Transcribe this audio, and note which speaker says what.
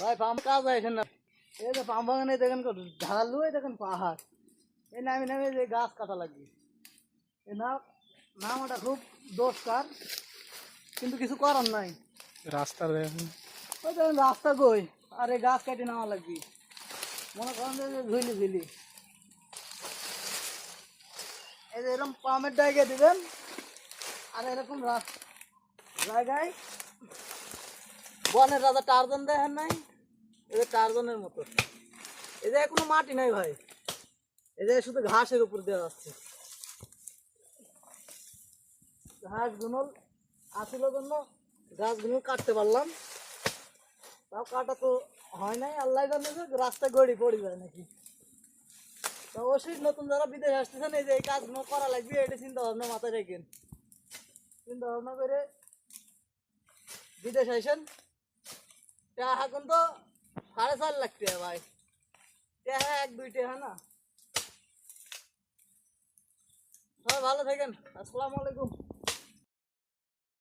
Speaker 1: ভাই পাম কাজ আছে না, এই যে পাম বাগানে দেখেন কত ঢালু, এই দেখেন পাহাড়, এই নামে নামে যে গাছ কাটা লাগবে, এ না নামাটা খুব দোষকার, কিন্তু কিছু করার নাই।
Speaker 2: রাস্তা দেখেন,
Speaker 1: ওই দেখেন রাস্তা কই, আর এই গাছ কাটে নেওয়া লাগবে, মনে করেন যে ঝুলি ঝুলি, এই যে এরকম পামের জায়গায় দিবেন, আর এরকম জায়গায় বনের রাজা টারজান দেখেন নাই, এই যে টারজানের মতো, এই যে কোনো মাটি নাই ভাই, এই যে শুধু ঘাসের উপর দেওয়া যাচ্ছে, ঘাসগুলো আসল জন্য গাছগুলো কাটতে পারলাম, তাও কাটা তো হয় নাই, আল্লাহ জানে যে রাস্তায় গড়ি পড়ে যায় নাকি। তো অবশ্যই নতুন যারা বিদেশে আসতেছেন, এই যে এই কাজগুলো করা লাগবে, এটা চিন্তা ভাবনা মাথায় রেখেন, চিন্তা ভাবনা করে বিদেশ আইসেন। এখন তো 4.5 লাখ টাকা ভাই, টাকা 1-2 টাকা না। সবাই ভালো থাকেন, আসসালামু আলাইকুম।